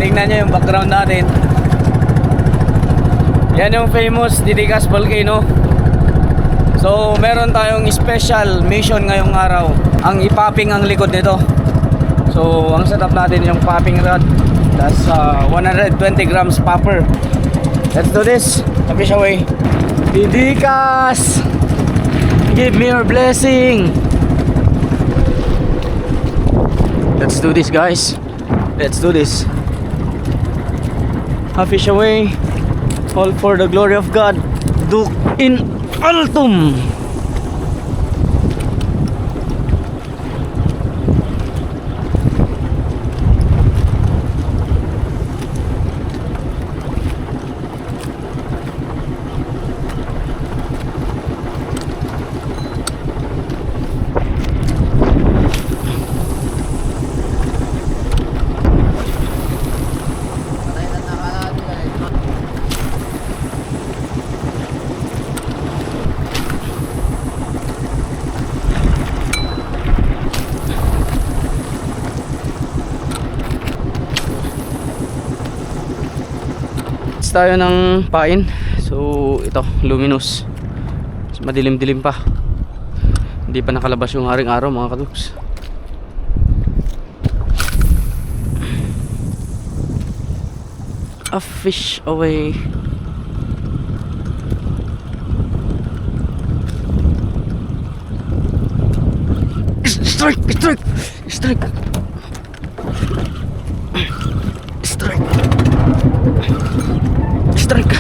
tingnan nyo yung background natin. Yan yung famous Titigas Volcano. So meron tayong special mission ngayong araw, ang ipopping ang likod nito. So ang setup natin yung popping rod. That's 120 grams popper. Let's do this. Fish away. Titigas, give me your blessing. Let's do this, guys. Let's do this. Fish away. All for the glory of God. Duc in altum. Tayo ng pain. So ito, luminous. Madilim-dilim pa. Hindi pa nakalabas yung haring araw, mga kaduks. A fish away. Strike! Strike! Strike! Strike! Strike.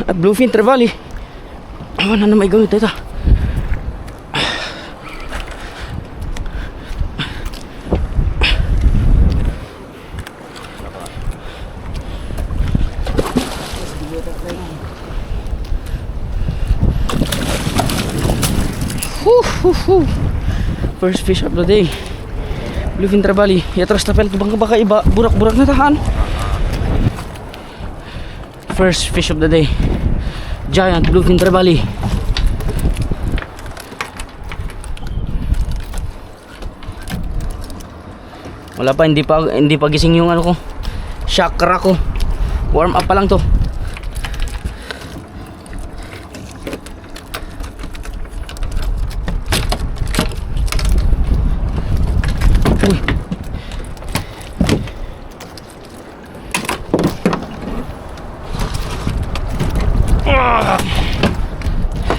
At bluefin trevally. Ano na may gawin ito? First fish of the day. Bluefin trevally. Yatras tapel baka iba burak-burak na tahan. First fish of the day. Giant bluefin trevally. Wala pa, hindi pa gising yung ano ko, chakra ko. Warm up pa lang to. Uy.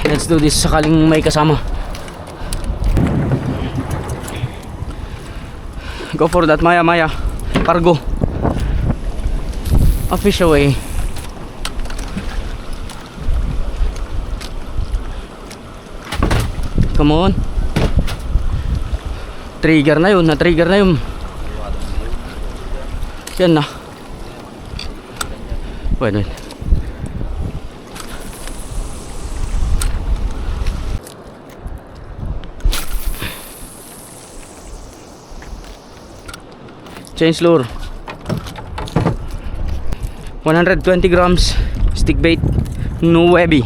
Let's do this sakaling may kasama. Go for that, Maya. Cargo. A fish away. Come on. Trigger na yun. Na-trigger na yun. Yan na. Wait. Change lure. 120 grams stick bait, no webby.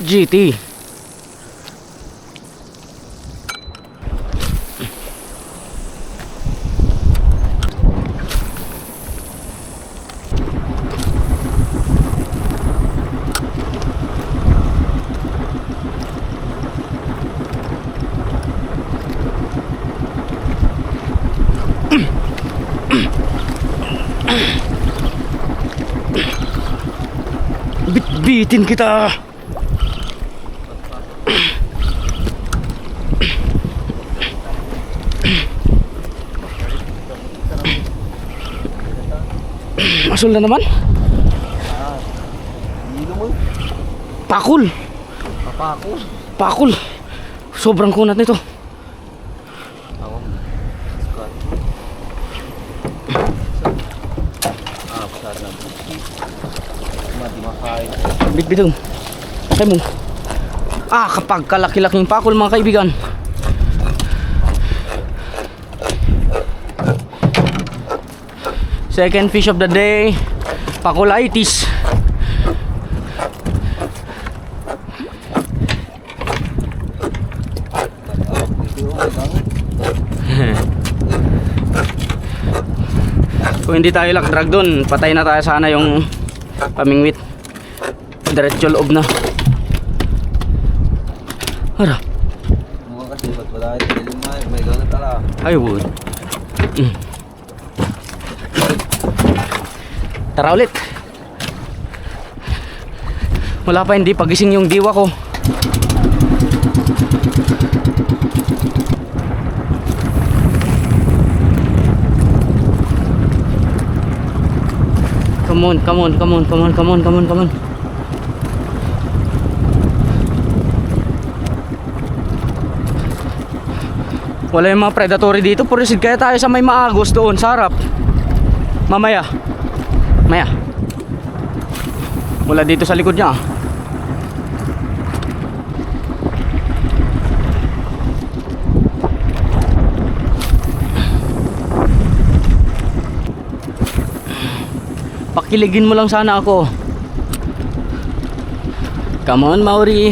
GT. Bit-bitin kita. Masul na naman. mo. Pakul. Papako. Pakul. Sobrang kunat nito. Ako. Scott. Pasar na. Mati makain. Bitbitong. Kaya mo. Kapag kalaki-laking pakul mga kaibigan. Second fish of the day. Pakulitis. Kung hindi tayo drag doon, patay na tayo sana yung pamingwit. Diretso loob na. Ara. Mukha kasi ba't wala ito may gano'n tala. I would. Tara ulit. Wala pa, hindi pagising yung diwa ko. Come on, come on, come on, come on, come on, come on, come on. Wala yung mga predatory dito. Purisid kaya tayo sa may maagos doon sa harap. Mamaya. Maya. Wala dito sa likod niya. Pakiligin mo lang sana ako. Come on, Mauri.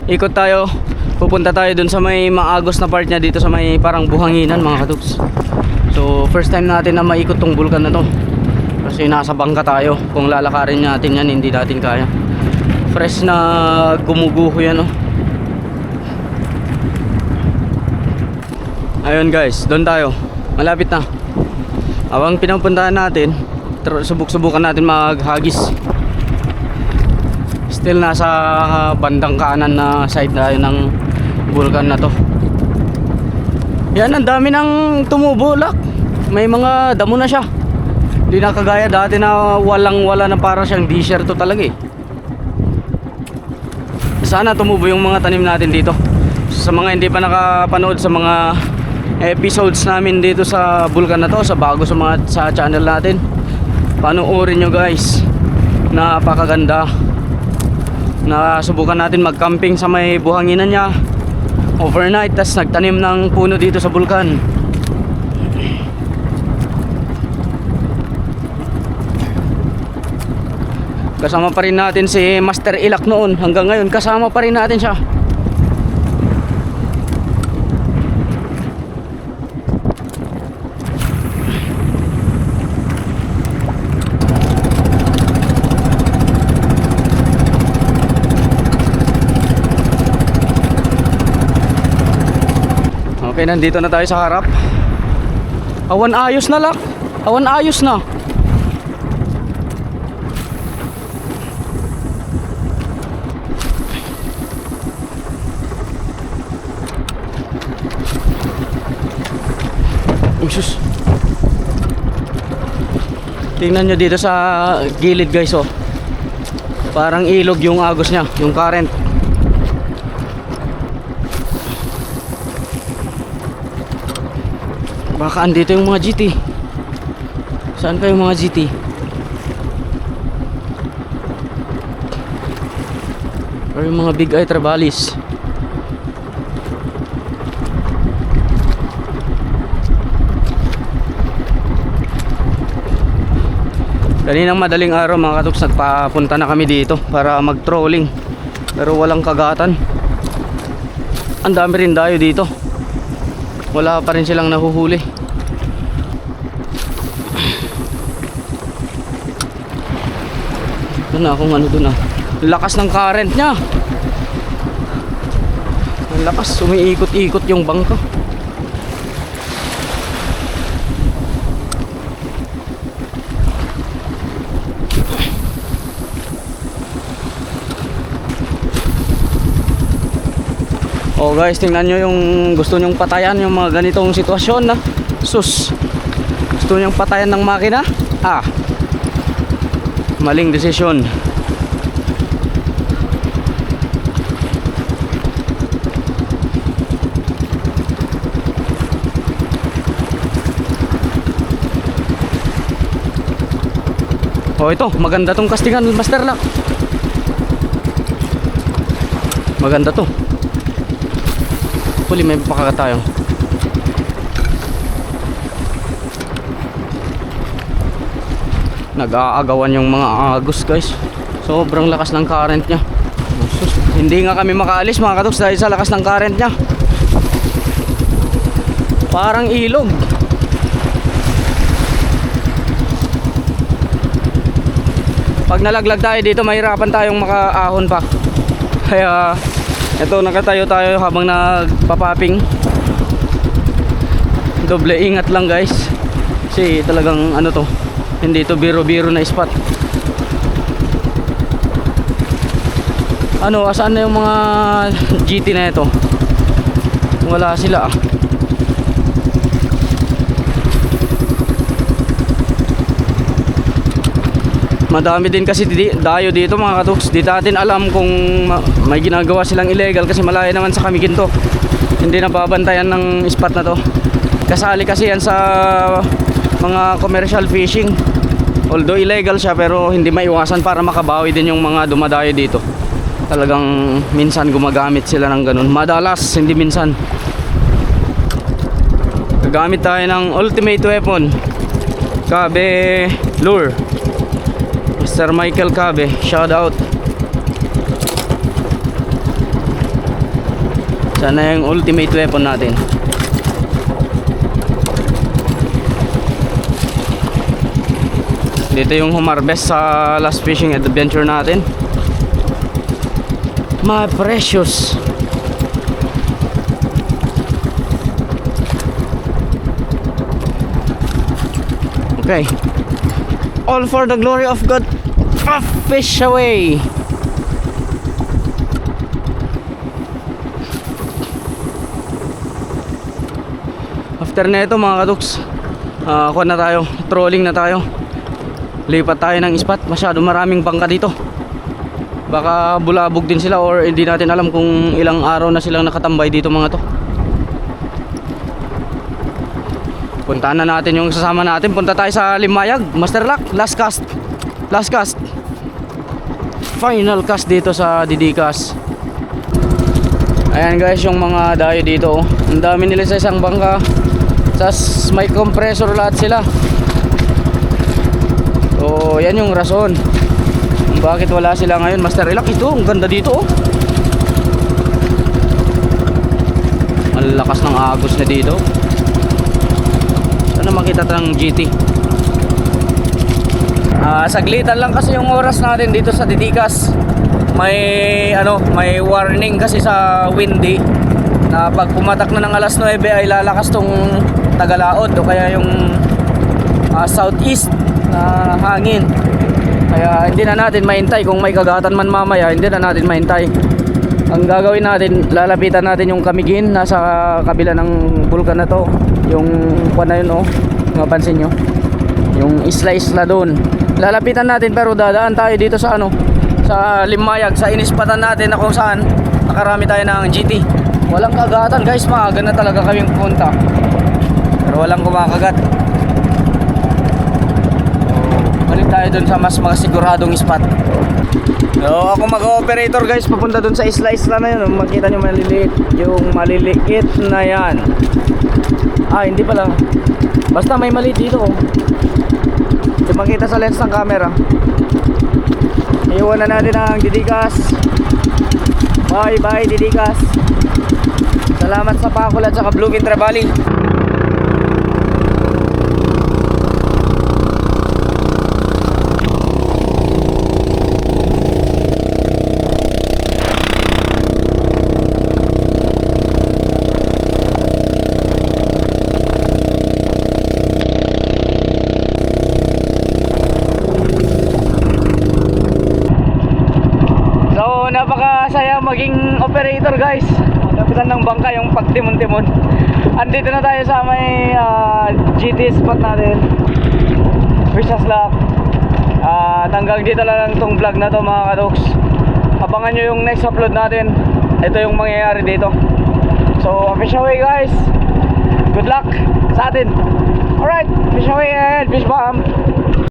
Ikot tayo. Pupunta tayo dun sa may maagos na part niya dito sa may parang buhanginan mga katuks. So first time natin na maikot tong bulkan na to. Kasi nasa bangka tayo. Kung lalakarin natin yan, hindi natin kaya. Fresh na gumuguho yan, no? Ayun guys, doon tayo. Malapit na. Awang pinapuntahan natin, subuk-subukan natin maghagis. Still nasa bandang kanan na side na ng vulkan na to. Yan, ang dami ng tumubulak. May mga damo na siya. Hindi na kagaya dati na walang-wala na para siyang disyerto talaga eh. Sana tumubo yung mga tanim natin dito. Sa mga hindi pa nakapanood sa mga episodes namin dito sa bulkan na to, sa bago sa channel natin, panoorin nyo guys. Napakaganda. Nasubukan natin mag-camping sa may buhanginan niya overnight, tas nagtanim ng puno dito sa bulkan. Kasama pa rin natin si Master Ilak noon. Hanggang ngayon kasama pa rin natin siya. Okay, nandito na tayo sa harap. Awan ayos na, Lak. Awan ayos na. Usus. Tingnan nyo dito sa gilid guys, oh. Parang ilog yung agos niya, yung current. Baka andito yung mga GT. Saan kayo mga GT? Or yung mga big eye trabalis. Kaninang madaling araw mga katuks, nagpapunta na kami dito para mag-trolling. Pero walang kagatan. Ang dami rin dayo dito. Wala pa rin silang nahuhuli. Doon na kung ano doon na. Lakas ng current niya. Ang lakas, umiikot-ikot yung bangka. Oh guys, tingnan nyo yung gusto nyong patayan yung mga ganitong sitwasyon na. Sus. Gusto niyang patayan ng makina? Maling desisyon. Oh, ito, maganda tong castingan, Master Lock. Maganda to. Huli, may pakakatayo. Nag-aagawan yung mga agos, guys. Sobrang lakas ng current niya. Sus, hindi nga kami makaalis mga katoks dahil sa lakas ng current niya. Parang ilog. Pag nalaglag tayo dito, mahirapan tayong makaahon pa. Kaya ito, nakatayo tayo habang nagpapaping. Doble ingat lang, guys. Kasi talagang ano to, hindi to biro-biro na spot. Ano, asaan na yung mga GT na ito? Wala sila. Madami din kasi dayo dito mga katoks. Di natin alam kung may ginagawa silang illegal kasi malayo naman sa kami ginto. Hindi na babantayan ng spot na to. Kasali kasi yan sa mga commercial fishing. Although illegal siya, pero hindi maiwasan para makabawi din yung mga dumadayo dito. Talagang minsan gumagamit sila ng ganun. Madalas, hindi minsan. Gagamit tayo ng ultimate weapon, Cabe Lure. Mr. Michael Cabe, shout out. Sana yung ultimate weapon natin. Dito yung humarbest sa last fishing adventure natin. My precious. Okay. All for the glory of God. Fish away. After na ito mga katoks, kuha na tayo, trolling na tayo. Lipat tayo ng spot. Masyado maraming bangka dito. Baka bulabog din sila or hindi natin alam kung ilang araw na silang nakatambay dito mga to. Puntahan na natin yung sasama natin. Punta tayo sa Limayag, Master Lock. Last cast. Last cast. Final cast dito sa Didikas. Ayan guys, yung mga dayo dito. Ang dami nila sa isang bangka. Tas may compressor lahat sila. So yan yung rason bakit wala sila ngayon, Master Lock. Ito, ang ganda dito oh. Ang lakas ng agos na dito. Sana makita tayong GT. Saglitan lang kasi yung oras natin dito sa Didikas. May warning kasi sa windy na pag pumatak na ng alas 9 ay lalakas tong Tagalaod o kaya yung southeast na hangin. Kaya hindi na natin mahintay. Kung may kagatan man mamaya, hindi na natin mahintay. Ang gagawin natin, lalapitan natin yung Kamigin. Nasa kabila ng bulkan na to. Yung kuwan na yun oh, mapansin nyo, yung isla-isla doon. Lalapitan natin pero dadaan tayo dito sa sa Limayag, sa inispatan natin na kung saan nakarami tayo ng GT. Walang kagatan guys, maaga na talaga kaming pumunta pero walang kumakagat. Balik tayo dun sa mas mga siguradong spot. So ako mag-operator guys, papunta dun sa isla-isla na yun. Makita nyo maliliit, yung maliliit na yan. Hindi pala, basta may maliit dito oh. Hindi makita sa lens ng camera. Iiwan na natin ang Didikas. Bye bye Didikas. Salamat sa pakul at saka Bluefin Trevally. Napakasaya maging operator guys. Kapitan ng bangka yung pagtimon-timon. andito na tayo sa may GT spot natin. Wish us luck. Hanggang dito lang tong vlog na to mga kadoks. Abangan nyo yung next upload natin. Ito yung mangyayari dito. So fish away guys. Good luck sa atin. Alright, fish away and fish bomb.